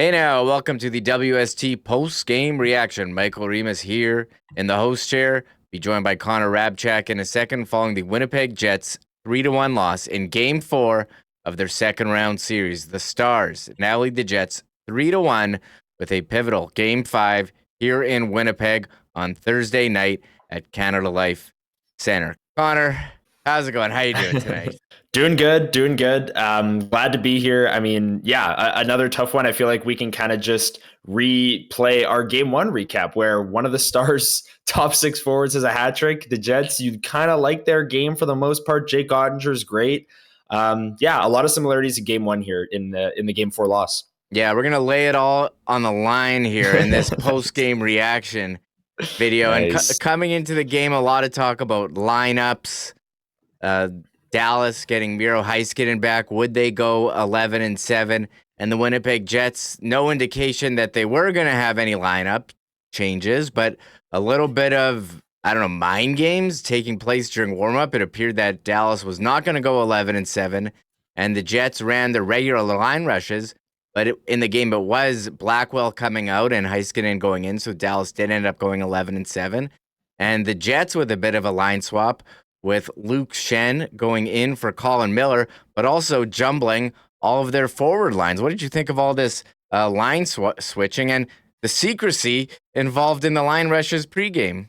Hey now, welcome to the WST post-game reaction. Michael Remis here in the host chair. Be joined by Connor Hrabchak in a second following the Winnipeg Jets 3-1 loss in Game 4 of their second round series. The Stars now lead the Jets 3-1 with a pivotal Game 5 here in Winnipeg on Thursday night at Canada Life Center. Connor, how's it going? How you doing tonight? Doing good, doing good. Glad to be here. I mean, yeah, another tough one. I feel like we can kind of just replay our game one recap where one of the Stars' top six forwards has a hat trick. The Jets, you kind of like their game for the most part. Jake Ottinger's great. Yeah, a lot of similarities in game one here in the game four loss. Yeah, we're going to lay it all on the line here in this post-game reaction video. And Nice. coming into the game, a lot of talk about lineups. Dallas getting Miro Heiskanen back. Would they go 11-7? And the Winnipeg Jets, no indication that they were going to have any lineup changes, but a little bit of, mind games taking place during warm-up. It appeared that Dallas was not going to go 11-7, and the Jets ran their regular line rushes. But in the game, it was Blackwell coming out and Heiskanen going in, so Dallas did end up going 11-7. And the Jets with a bit of a line swap with Luke Schenn going in for Colin Miller, but also jumbling all of their forward lines. What did you think of all this line switching and the secrecy involved in the line rushes pregame?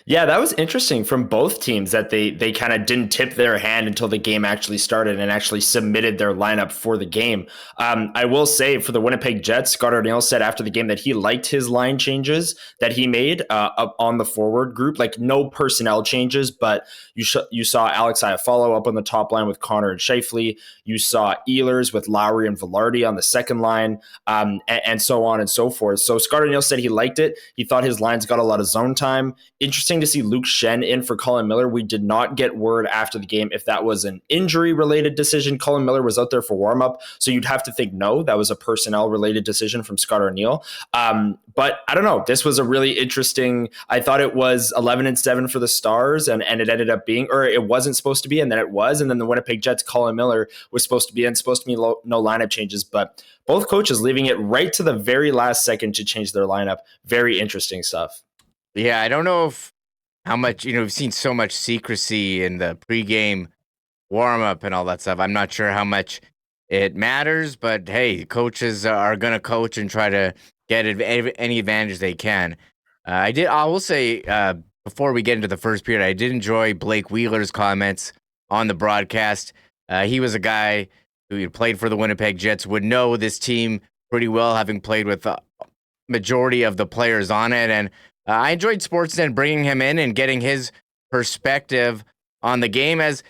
Yeah, that was interesting from both teams that they kind of didn't tip their hand until the game actually started and actually submitted their lineup for the game. I will say for the Winnipeg Jets, Scott Arniel said after the game that he liked his line changes that he made up on the forward group, like no personnel changes, but you saw Alex Iafallo up on the top line with Connor and Scheifele. You saw Ehlers with Lowry and Velarde on the second line, and so on and so forth. So Scott Arniel said he liked it. He thought his lines got a lot of zone time. Interesting to see Luke Schenn in for Colin Miller. We did not get word after the game if that was an injury-related decision. Colin Miller was out there for warm-up, so you'd have to think no, that was a personnel-related decision from Scott Arniel. But I don't know. This was a really interesting. I thought it was 11-7 for the Stars, and it ended up being, or it wasn't supposed to be, and then it was. And then the Winnipeg Jets, Colin Miller was supposed to be in, supposed to be no lineup changes, but both coaches leaving it right to the very last second to change their lineup. Very interesting stuff. Yeah, I don't know how much, we've seen so much secrecy in the pregame warm-up and all that stuff. I'm not sure how much it matters, but hey, coaches are going to coach and try to get any advantage they can. I will say, before we get into the first period, I did enjoy Blake Wheeler's comments on the broadcast. He was a guy who played for the Winnipeg Jets, would know this team pretty well, having played with the majority of the players on it. And I enjoyed Sportsnet bringing him in and getting his perspective on the game, as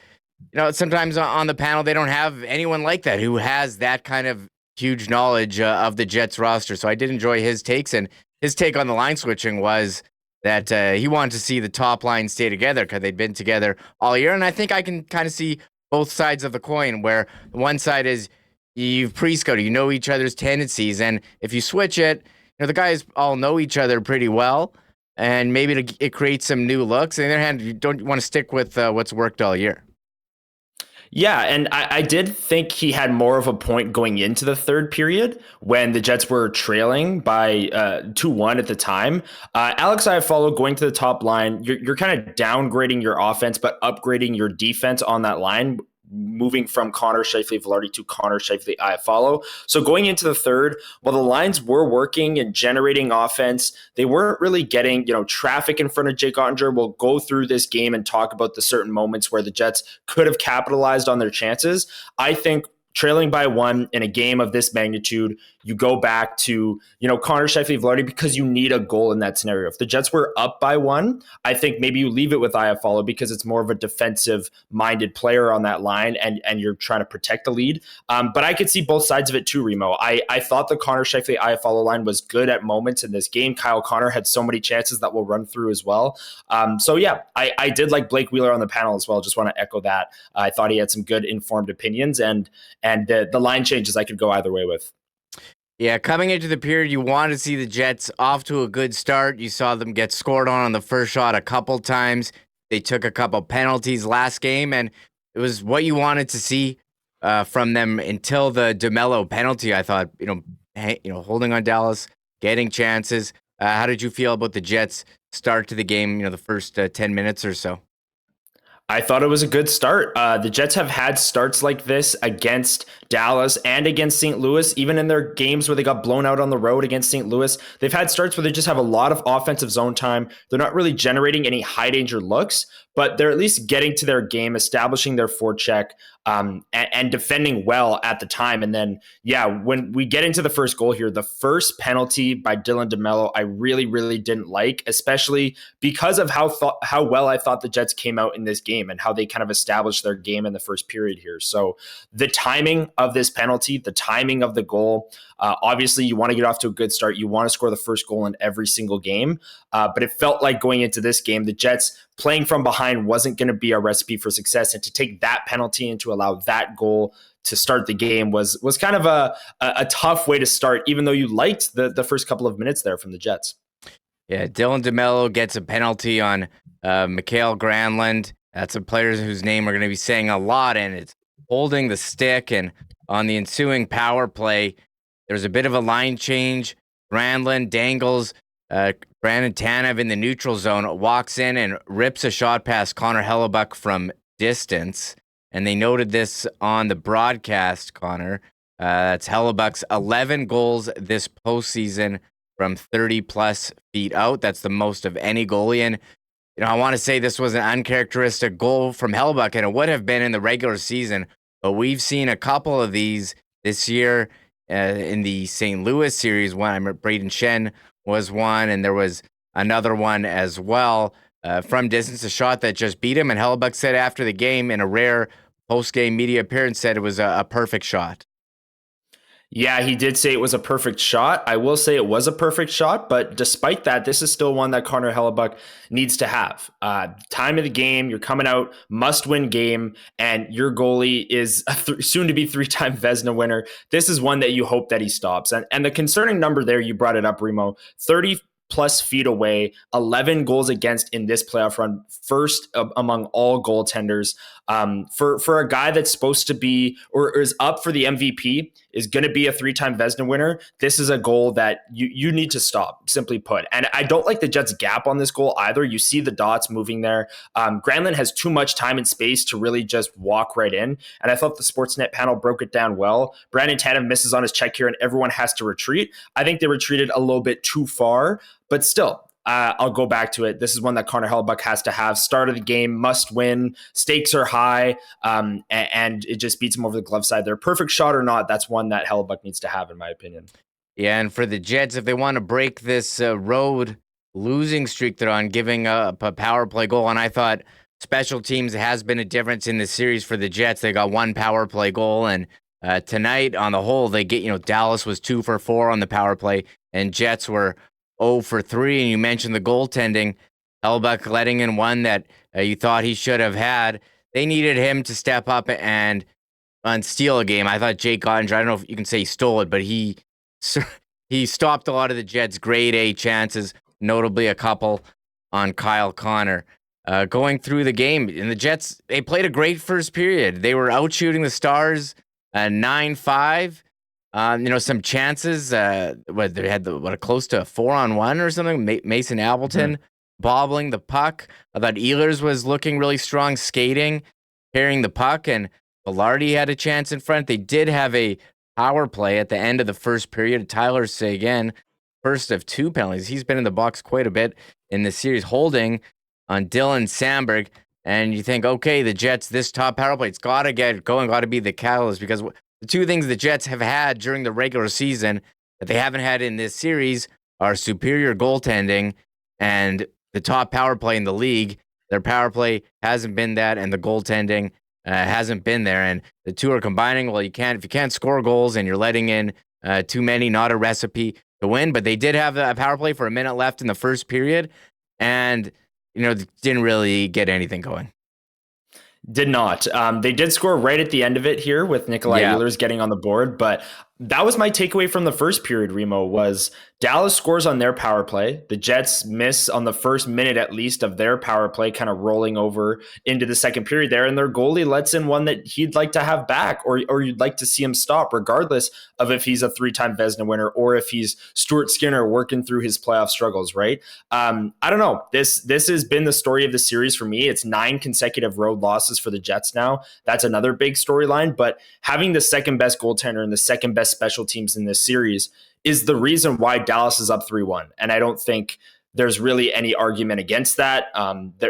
sometimes on the panel they don't have anyone like that who has that kind of huge knowledge of the Jets roster. So I did enjoy his takes, and his take on the line switching was that he wanted to see the top line stay together because they'd been together all year. And I think I can kind of see both sides of the coin, where one side is you've pre-scouted, you know each other's tendencies, and if you switch it, the guys all know each other pretty well. And maybe it creates some new looks. On the other hand, you don't want to stick with what's worked all year. Yeah, and I did think he had more of a point going into the third period when the Jets were trailing by 2-1 at the time. Alex Iafallo going to the top line, you're kind of downgrading your offense, but upgrading your defense on that line, moving from Connor Scheifele Velarde to Connor Scheifele Iafallo. So going into the third, while the lines were working and generating offense, they weren't really getting, traffic in front of Jake Ottinger. We'll go through this game and talk about the certain moments where the Jets could have capitalized on their chances. I think trailing by one in a game of this magnitude, you go back to, Connor Scheifele Velarde because you need a goal in that scenario. If the Jets were up by one, I think maybe you leave it with Iafallo because it's more of a defensive-minded player on that line, and you're trying to protect the lead. But I could see both sides of it too, Remo. I thought the Connor Scheifele Iafallo line was good at moments in this game. Kyle Connor had so many chances that we'll run through as well. So yeah, I did like Blake Wheeler on the panel as well. Just want to echo that. I thought he had some good informed opinions, and the line changes I could go either way with. Yeah, coming into the period, you wanted to see the Jets off to a good start. You saw them get scored on the first shot a couple times. They took a couple penalties last game, and it was what you wanted to see from them until the DeMello penalty. I thought, holding on Dallas, getting chances. How did you feel about the Jets' start to the game? The first 10 minutes or so. I thought it was a good start. The Jets have had starts like this against Dallas and against St. Louis, even in their games where they got blown out on the road against St. Louis. They've had starts where they just have a lot of offensive zone time. They're not really generating any high danger looks, but they're at least getting to their game, establishing their forecheck, and defending well at the time. And then, yeah, when we get into the first goal here, the first penalty by Dylan DeMello, I really, really didn't like, especially because of how well I thought the Jets came out in this game and how they kind of established their game in the first period here. So the timing of this penalty, the timing of the goal, obviously you want to get off to a good start. You want to score the first goal in every single game. But it felt like going into this game, the Jets playing from behind wasn't going to be a recipe for success. And to take that penalty and to allow that goal to start the game was kind of a tough way to start, even though you liked the first couple of minutes there from the Jets. Yeah, Dylan DeMello gets a penalty on Mikael Granlund. That's a player whose name we're going to be saying a lot, and it's holding the stick. And on the ensuing power play, there's a bit of a line change. Granlund dangles Brandon Tanev in the neutral zone, walks in and rips a shot past Connor Hrabchak from distance. And they noted this on the broadcast, Connor. That's Hrabchak's 11 goals this postseason from 30-plus feet out. That's the most of any goalie. And, I want to say this was an uncharacteristic goal from Hrabchak, and it would have been in the regular season. But we've seen a couple of these this year in the St. Louis series. Braden Shen was one, and there was another one as well from distance, a shot that just beat him. And Hrabchak said after the game in a rare post-game media appearance, said it was a perfect shot. Yeah, he did say it was a perfect shot. I will say it was a perfect shot, but despite that, this is still one that Connor Hrabchak needs to have. Time of the game, you're coming out, must-win game, and your goalie is a soon-to-be three-time Vezina winner. This is one that you hope that he stops. And the concerning number there, you brought it up, Remo, 30-plus feet away, 11 goals against in this playoff run, first among all goaltenders. For a guy that's supposed to be or is up for the MVP, is going to be a three-time Vezina winner, this is a goal that you need to stop, simply put. And I don't like the Jets' gap on this goal either. You see the dots moving there. Granlund has too much time and space to really just walk right in. And I thought the Sportsnet panel broke it down well. Brandon Tanev misses on his check here and everyone has to retreat. I think they retreated a little bit too far, but still, I'll go back to it. This is one that Connor Hrabchak has to have. Start of the game, must win. Stakes are high, and it just beats him over the glove side there. Perfect shot or not, that's one that Hrabchak needs to have, in my opinion. Yeah, and for the Jets, if they want to break this road losing streak they're on, giving up a power play goal, and I thought special teams has been a difference in the series for the Jets. They got one power play goal, and tonight on the whole, they get, Dallas was 2 for 4 on the power play, and Jets were 0 for 3, and you mentioned the goaltending. Hrabchak letting in one that you thought he should have had. They needed him to step up and steal a game. I thought Jake Ottinger, I don't know if you can say he stole it, but he stopped a lot of the Jets' grade A chances, notably a couple on Kyle Connor. Going through the game, and the Jets, they played a great first period. They were out shooting the Stars 9-5. Some chances. They had close to a 4-on-1 or something. Mason Appleton bobbling the puck. I thought Ehlers was looking really strong, skating, carrying the puck, and Velarde had a chance in front. They did have a power play at the end of the first period. Tyler Seguin, first of 2 penalties. He's been in the box quite a bit in the series, holding on Dylan Samberg. And you think, okay, the Jets, this top power play, it's got to get going, got to be the catalyst, because the 2 things the Jets have had during the regular season that they haven't had in this series are superior goaltending and the top power play in the league. Their power play hasn't been that, and the goaltending hasn't been there. And the 2 are combining. Well, if you can't score goals and you're letting in too many, not a recipe to win. But they did have a power play for a minute left in the first period, and didn't really get anything going. Did not. They did score right at the end of it here with Nikolai Ehlers getting on the board, but That was my takeaway from the first period, Remo, was Dallas scores on their power play. The Jets miss on the first minute at least of their power play, kind of rolling over into the second period there. And their goalie lets in one that he'd like to have back, or you'd like to see him stop, regardless of if he's a 3-time Vezina winner or if he's Stuart Skinner working through his playoff struggles, right? I don't know. This has been the story of the series for me. It's 9 consecutive road losses for the Jets now. That's another big storyline. But having the second best goaltender and the second best special teams in this series is the reason why Dallas is up 3-1. And I don't think there's really any argument against that.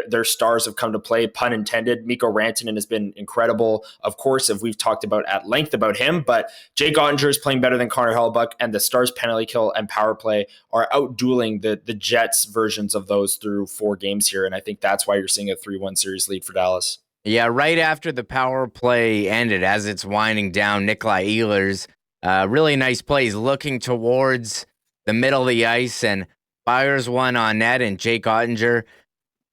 Their stars have come to play, pun intended. Mikko Rantanen has been incredible. Of course, if we've talked about at length about him, but Jake Ottinger is playing better than Connor Hrabchak, and the Stars penalty kill and power play are outdueling the Jets versions of those through 4 games here. And I think that's why you're seeing a 3-1 series lead for Dallas. Yeah, right after the power play ended, as it's winding down, Nikolai Ehlers, really nice plays, looking towards the middle of the ice and fires one on net, and Jake Ottinger,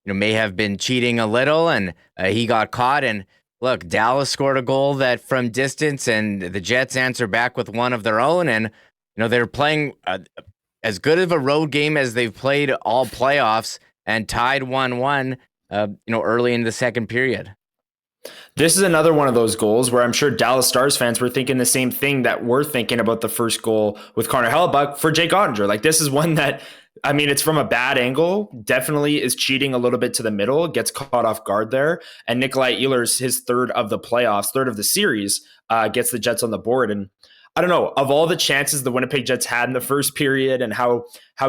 may have been cheating a little, and he got caught. And look, Dallas scored a goal that from distance, and the Jets answer back with one of their own, and they're playing as good of a road game as they've played all playoffs, and tied 1-1, early in the second period. This is another one of those goals where I'm sure Dallas Stars fans were thinking the same thing that we're thinking about the first goal with Connor Hrabchak for Jake Ottinger. Like, this is one that, I mean, it's from a bad angle, definitely is cheating a little bit to the middle, gets caught off guard there. And Nikolai Ehlers, his third of the playoffs, third of the series, gets the Jets on the board. And I don't know, of all the chances the Winnipeg Jets had in the first period and how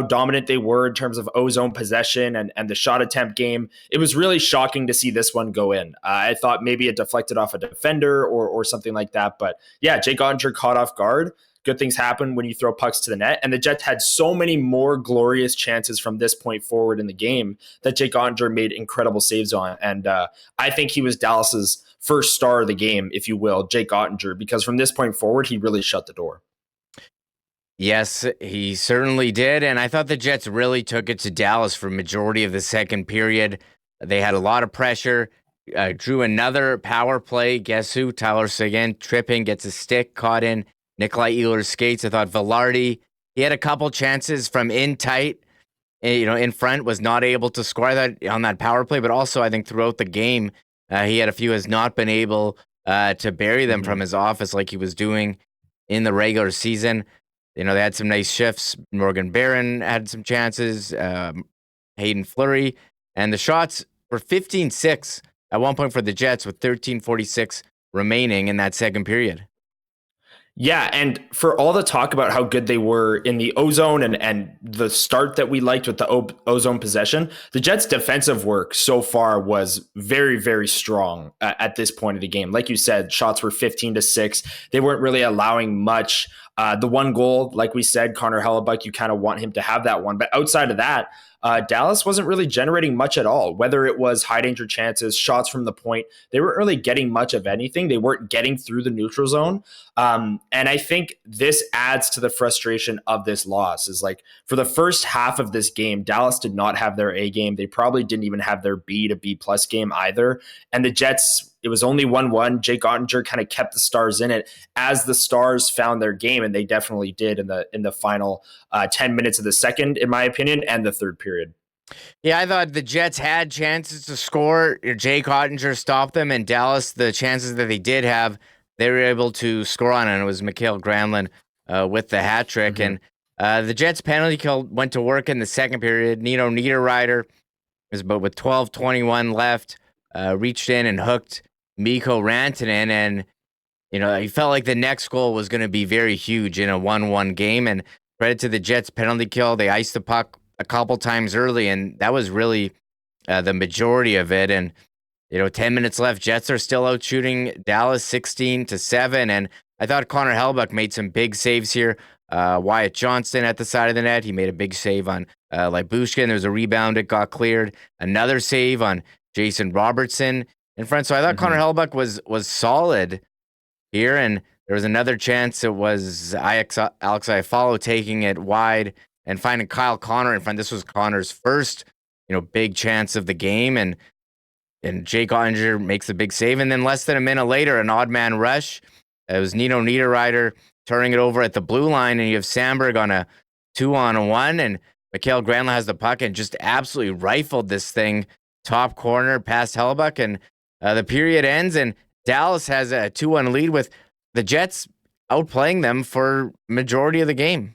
dominant they were in terms of ozone possession and the shot attempt game, it was really shocking to see this one go in. I thought maybe it deflected off a defender or something like that. But yeah, Jake Ottinger caught off guard. Good things happen when you throw pucks to the net. And the Jets had so many more glorious chances from this point forward in the game that Jake Ottinger made incredible saves on. And I think he was Dallas's first star of the game, if you will, Jake Ottinger, because from this point forward, he really shut the door. Yes, he certainly did. And I thought the Jets really took it to Dallas for majority of the second period. They had a lot of pressure, drew another power play. Guess who? Tyler Seguin tripping, gets a stick caught in Nikolai Ehlers' skates. I thought Velarde, he had a couple chances from in tight, in front, was not able to score that on that power play. But also, I think throughout the game, he had a few, has not been able to bury them from his office like he was doing in the regular season. They had some nice shifts. Morgan Barron had some chances, Hayden Fleury, and the shots were 15-6 at one point for the Jets with 13:46 remaining in that second period. Yeah, and for all the talk about how good they were in the ozone and the start that we liked with the ozone possession, the Jets' defensive work so far was very, very strong at this point of the game. Like you said, shots were 15-6. They weren't really allowing much. The one goal, like we said, Connor Hrabchak, you kind of want him to have that one. But outside of that, Dallas wasn't really generating much at all, whether it was high danger chances, shots from the point. They weren't really getting much of anything. They weren't getting through the neutral zone. And I think this adds to the frustration of this loss is like for the first half of this game, Dallas did not have their A game. They probably didn't even have their B to B plus game either. And the Jets, it was only 1-1. Jake Ottinger kind of kept the Stars in it as the Stars found their game, and they definitely did in the final 10 minutes of the second, in my opinion, and the third period. Yeah, I thought the Jets had chances to score. Jake Ottinger stopped them, and Dallas, the chances that they did have, they were able to score on, and it was Mikael Granlund with the hat trick. And the Jets penalty kill went to work in the second period. Nino Niederreiter was about with 12:21 left, reached in and hooked Mikko Rantanen, and he felt like the next goal was going to be very huge in a 1-1 game. And credit to the Jets penalty kill, they iced the puck a couple times early, and that was really the majority of it. And 10 minutes left, Jets are still out shooting Dallas 16-7, and I thought Connor Hrabchak made some big saves here. Wyatt Johnston at the side of the net, he made a big save on Lyubushkin. There was a rebound, it got cleared. Another save on Jason Robertson in front. So I thought Connor Hrabchak was solid here, and there was another chance. It was Alex Iafallo taking it wide and finding Kyle Connor in front. This was Connor's first, big chance of the game, and Jake Ottinger makes a big save. And then less than a minute later, an odd man rush. It was Nino Niederreiter turning it over at the blue line, and you have Sandberg on a 2-on-1, and Mikael Granlund has the puck and just absolutely rifled this thing top corner past Hellebuck, and the period ends, and Dallas has a 2-1 lead with the Jets outplaying them for majority of the game.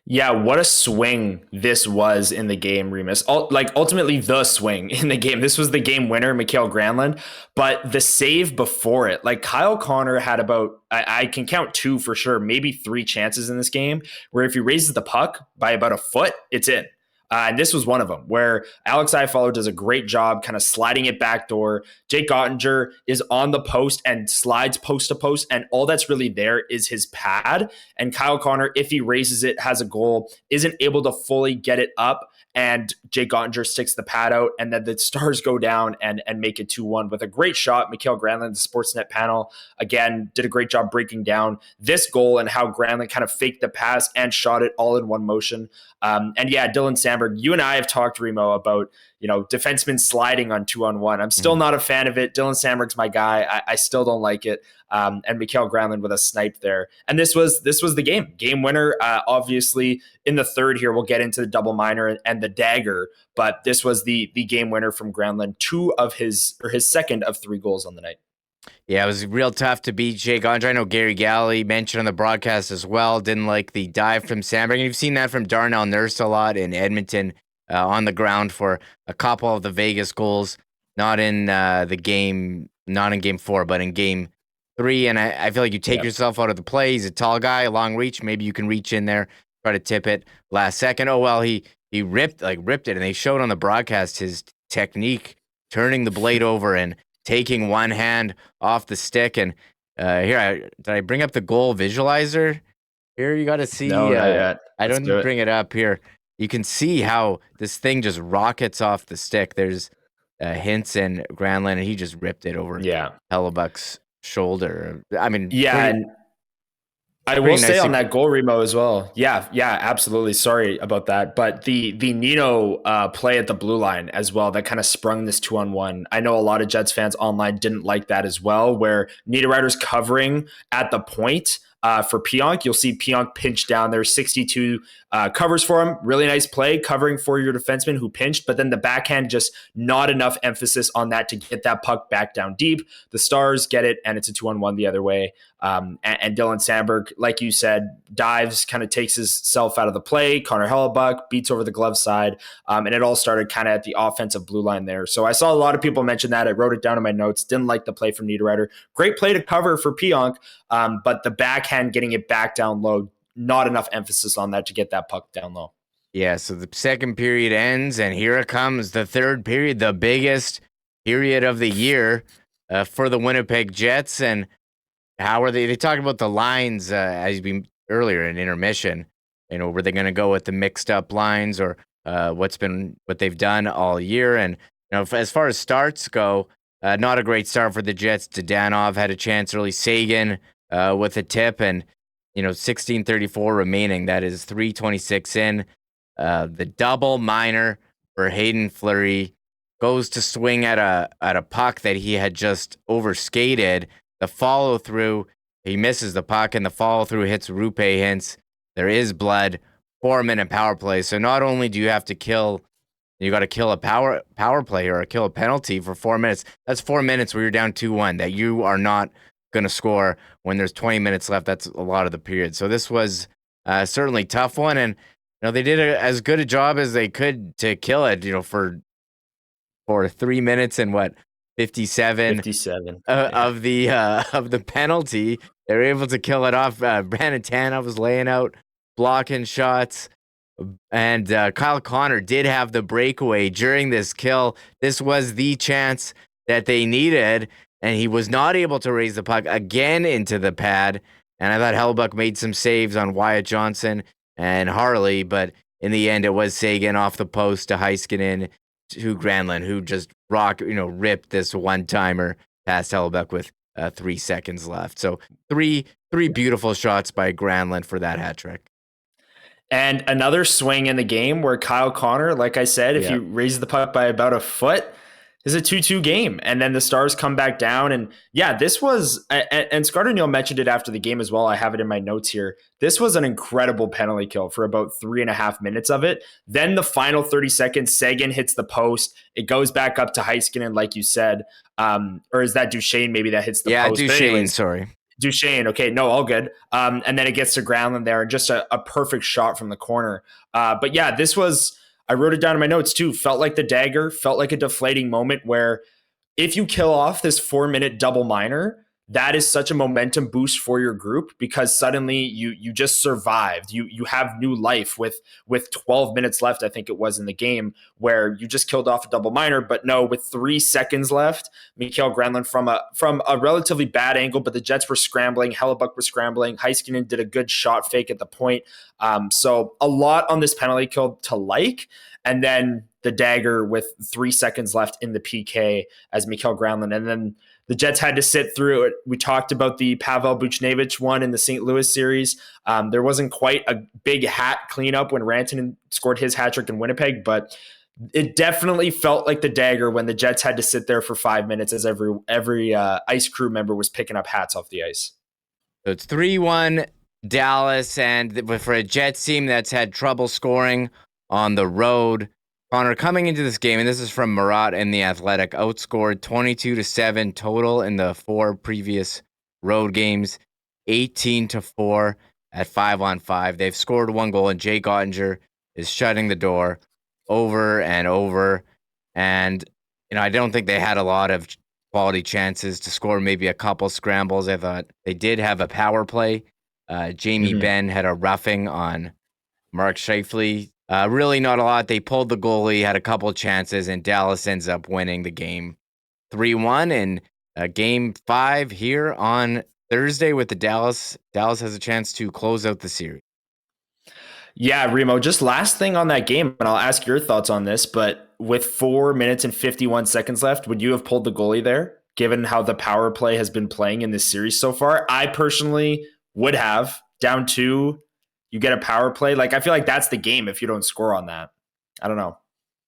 Yeah, what a swing this was in the game, Remis. Ultimately the swing in the game. This was the game winner, Mikael Granlund, but the save before it, like Kyle Connor had about, I can count 2 for sure, maybe 3 chances in this game where if he raises the puck by about a foot, it's in. And this was one of them where Alex Iafallo does a great job kind of sliding it backdoor. Jake Ottinger is on the post and slides post to post, and all that's really there is his pad. And Kyle Connor, if he raises it, has a goal, isn't able to fully get it up, and Jake Ottinger sticks the pad out, and then the Stars go down and make it 2-1 with a great shot. Mikael Granlund, the Sportsnet panel, again, did a great job breaking down this goal and how Granlund kind of faked the pass and shot it all in one motion. And yeah, Dylan Sandberg, you and I have talked, Remo, about, defensemen sliding on 2-on-1. I'm still not a fan of it. Dylan Sandberg's my guy. I still don't like it. And Mikael Granlund with a snipe there. And this was the game winner. Obviously, in the third here, we'll get into the double minor and the dagger. But this was the game winner from Granlund, his second of 3 goals on the night. Yeah, it was real tough to beat Jake Ottinger. I know Gary Galley mentioned on the broadcast as well, didn't like the dive from Sandberg. And you've seen that from Darnell Nurse a lot in Edmonton on the ground for a couple of the Vegas goals, not in the game, not in game 4, but in game 3. And I feel like you take yourself out of the play. He's a tall guy, a long reach. Maybe you can reach in there, try to tip it last second. Oh, well, he ripped it. And they showed on the broadcast his technique, turning the blade over and taking one hand off the stick. And did I bring up the goal visualizer? Here, you got to see. No, not yet. I don't bring it up here. You can see how this thing just rockets off the stick. There's Hintz and Granlund, and he just ripped it over Hellebuck's shoulder. I mean, and I will say on that goal, Remo, as well. Yeah, absolutely. Sorry about that. But the Nino play at the blue line as well, that kind of sprung this 2-on-1. I know a lot of Jets fans online didn't like that as well, where Niederreiter's covering at the point for Pionk. You'll see Pionk pinch down there, 62 covers for him. Really nice play, covering for your defenseman who pinched, but then the backhand, just not enough emphasis on that to get that puck back down deep. The Stars get it, and it's a 2-on-1 the other way. And Dylan Sandberg, like you said, dives, kind of takes himself out of the play. Connor Hellebuck beats over the glove side. And it all started kind of at the offensive blue line there. So I saw a lot of people mention that. I wrote it down in my notes. Didn't like the play from Niederreiter. Great play to cover for Pionk. But the backhand, getting it back down low, not enough emphasis on that to get that puck down low. Yeah, so the second period ends, and here it comes, the third period, the biggest period of the year for the Winnipeg Jets. And how are they talked about the lines as we earlier in intermission, were they going to go with the mixed up lines or what they've done all year? And as far as starts go, not a great start for the Jets. Zdanov had a chance early, Sagan with a tip, and 16:34 remaining. That is 3:26 in. The double minor for Hayden Fleury goes to swing at a puck that he had just overskated. The follow through, he misses the puck, and the follow through hits Roope Hintz. There is blood. 4-minute power play. So not only do you have to kill, you got to kill a power play or kill a penalty for 4 minutes. That's 4 minutes where you're down 2-1 that you are not going to score when there's 20 minutes left. That's a lot of the period. So this was certainly a tough one, and they did as good a job as they could to kill it. For 3 minutes and 57 of the penalty. They were able to kill it off. Brandon Tanev was laying out, blocking shots. And Kyle Connor did have the breakaway during this kill. This was the chance that they needed, and he was not able to raise the puck again into the pad. And I thought Hellebuck made some saves on Wyatt Johnson and Harley, but in the end, it was Sagan off the post to Heiskanen to Granlund, who just ripped this one-timer past Hellebuck with 3 seconds left. So three beautiful shots by Granlund for that hat trick. And another swing in the game where Kyle Connor, like I said, if you raise the puck by about a foot, It's a 2-2 game. And then the Stars come back down. And yeah, this was, and Scott O'Neill mentioned it after the game as well. I have it in my notes here. This was an incredible penalty kill for about 3.5 minutes of it. Then the final 30 seconds, Seguin hits the post. It goes back up to Heiskanen, like you said. Or is that Duchesne maybe that hits the post? Duchesne, anyways, sorry. Duchesne. Okay, no, all good. And then it gets to Granlund there, and just a perfect shot from the corner. But yeah, this was, I wrote it down in my notes too. Felt like the dagger, felt like a deflating moment where if you kill off this 4-minute double minor, that is such a momentum boost for your group because suddenly you just survived. You have new life with 12 minutes left, I think it was in the game, where you just killed off a double minor. But no, with 3 seconds left, Mikael Granlund from a relatively bad angle, but the Jets were scrambling, Hellebuck was scrambling, Heiskanen did a good shot fake at the point. So a lot on this penalty kill to like, and then the dagger with 3 seconds left in the PK as Mikael Granlund, and then the Jets had to sit through it. We talked about the Pavel Buchnevich one in the St. Louis series. There wasn't quite a big hat cleanup when Rantanen scored his hat trick in Winnipeg, but it definitely felt like the dagger when the Jets had to sit there for 5 minutes as every ice crew member was picking up hats off the ice. So it's 3-1 Dallas, and for a Jets team that's had trouble scoring on the road, Connor, coming into this game, and this is from Murat and The Athletic, outscored 22-7 total in the 4 previous road games, 18-4 at 5-on-5. They've scored 1 goal, and Jake Ottinger is shutting the door over and over. And, I don't think they had a lot of quality chances to score, maybe a couple scrambles. I thought they did have a power play. Jamie Benn had a roughing on Mark Scheifele. Really not a lot. They pulled the goalie, had a couple chances, and Dallas ends up winning the game 3-1. And game 5 here on Thursday with the Dallas. Dallas has a chance to close out the series. Yeah, Remo, just last thing on that game, and I'll ask your thoughts on this, but with 4 minutes and 51 seconds left, would you have pulled the goalie there, given how the power play has been playing in this series so far? I personally would have. Down 2, you get a power play. Like, I feel like that's the game if you don't score on that. I don't know.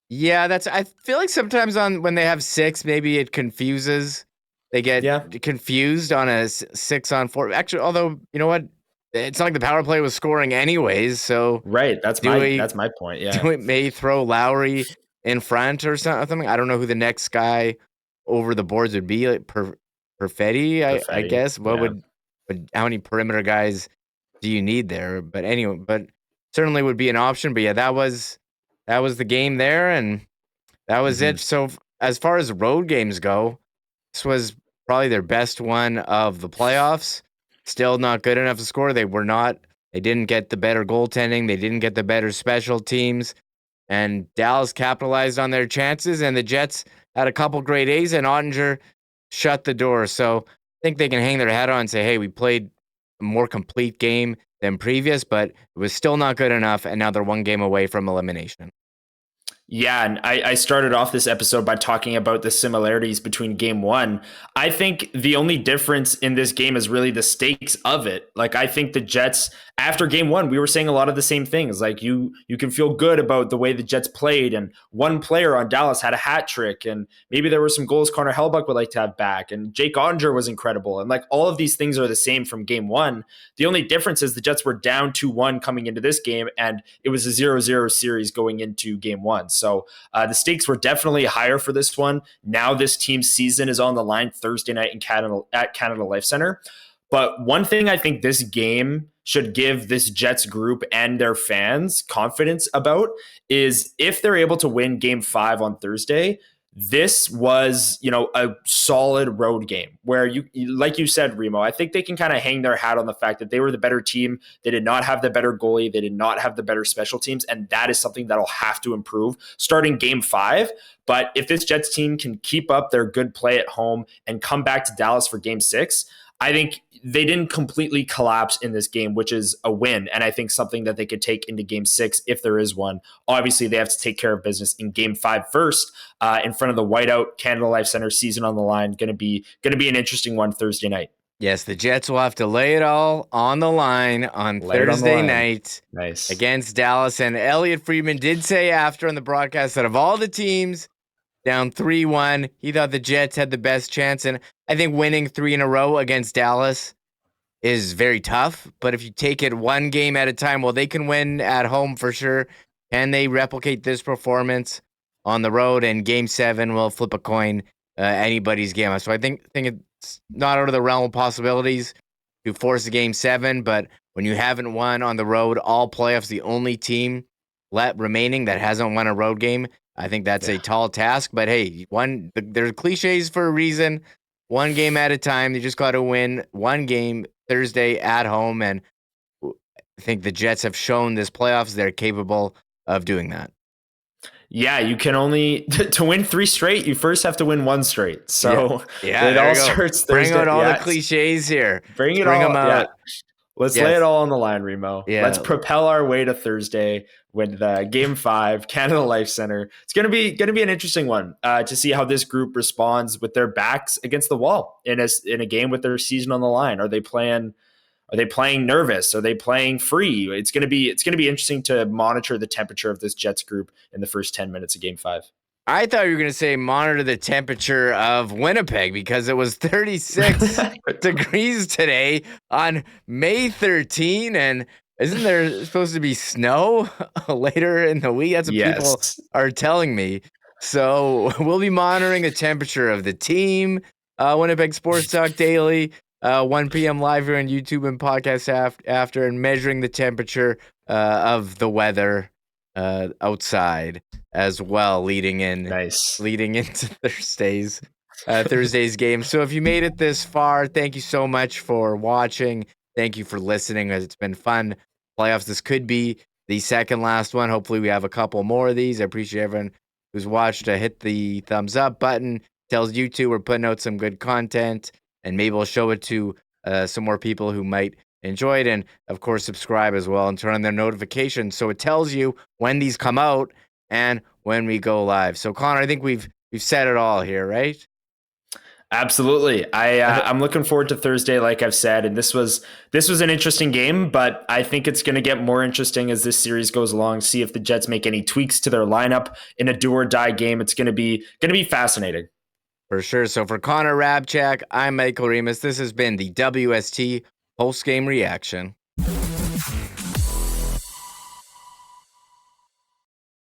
Yeah, I feel like sometimes when they have 6, maybe it confuses. They get confused on a 6-on-4. Actually, although, you know what? It's not like the power play was scoring anyways, so right. That's my point. Yeah. Do we may throw Lowry in front or something? I don't know who the next guy over the boards would be. Like Perfetti, I guess. What would how many perimeter guys do you need there? But anyway, but certainly would be an option. But yeah, that was the game there, and that was it. So as far as road games go, this was probably their best one of the playoffs. Still not good enough to score. They didn't get the better goaltending. They didn't get the better special teams. And Dallas capitalized on their chances, and the Jets had a couple great A's, and Ottinger shut the door. So I think they can hang their hat on and say, hey, we played a more complete game than previous, but it was still not good enough, and now they're 1 game away from elimination. Yeah, and I started off this episode by talking about the similarities between game 1. I think the only difference in this game is really the stakes of it. Like, I think the Jets, after game 1, we were saying a lot of the same things. Like, you can feel good about the way the Jets played, and one player on Dallas had a hat trick, and maybe there were some goals Connor Hellebuck would like to have back, and Jake Ottinger was incredible. And like, all of these things are the same from game 1. The only difference is the Jets were down 2-1 coming into this game, and it was a 0-0 series going into game 1. So the stakes were definitely higher for this one. Now this team's season is on the line Thursday night in Canada at Canada Life Center. But one thing I think this game should give this Jets group and their fans confidence about is if they're able to win game 5 on Thursday, this was, a solid road game where you, like you said, Remo, I think they can kind of hang their hat on the fact that they were the better team. They did not have the better goalie. They did not have the better special teams. And that is something that'll have to improve starting game 5. But if this Jets team can keep up their good play at home and come back to Dallas for game 6, I think they didn't completely collapse in this game, which is a win. And I think something that they could take into game 6 if there is one. Obviously, they have to take care of business in game 5 first, in front of the Whiteout Canada Life Center, season on the line. Going to be an interesting one Thursday night. Yes, the Jets will have to lay it all on the line on Thursday night against Dallas. And Elliot Friedman did say after on the broadcast that of all the teams, down 3-1. He thought the Jets had the best chance, and I think winning 3 in a row against Dallas is very tough. But if you take it one game at a time, well, they can win at home for sure. Can they replicate this performance on the road? And Game 7 will flip a coin, anybody's game. So I think it's not out of the realm of possibilities to force a Game 7, but when you haven't won on the road all playoffs, the only team remaining that hasn't won a road game, I think that's a tall task. But hey, there's cliches for a reason. One game at a time. You just got to win one game Thursday at home, and I think the Jets have shown this playoffs they're capable of doing that. Yeah, you can only to win 3 straight. You first have to win 1 straight. So it all starts Thursday. Bring out all the cliches here. Bring them out. Yeah. Let's lay it all on the line, Remo. Yeah. Let's propel our way to Thursday with Game 5, Canada Life Center. It's gonna be an interesting one to see how this group responds with their backs against the wall in a game with their season on the line. Are they playing nervous? Are they playing free? It's gonna be interesting to monitor the temperature of this Jets group in the first 10 minutes of Game 5. I thought you were going to say monitor the temperature of Winnipeg because it was 36 degrees today on May 13. And isn't there supposed to be snow later in the week? That's what people are telling me. So we'll be monitoring the temperature of the team. Winnipeg Sports Talk Daily, 1 p.m. live here on YouTube and podcast after, and measuring the temperature of the weather outside as well, leading into Thursday's game. So if you made it this far, thank you so much for watching. Thank you for listening, as it's been fun. Playoffs, this could be the second last one. Hopefully we have a couple more of these. I appreciate everyone who's watched. Hit the thumbs up button. Tells YouTube we're putting out some good content, and maybe we'll show it to some more people who might enjoy it. And of course, subscribe as well and turn on their notifications so it tells you when these come out and when we go live. So Connor, I think we've said it all here, right? Absolutely. I'm looking forward to Thursday, like I've said, and this was an interesting game, but I think it's going to get more interesting as this series goes along. See if the Jets make any tweaks to their lineup in a do or die game. It's going to be fascinating. For sure. So for Connor Hrabchak, I'm Michael Remis. This has been the WST post-game reaction.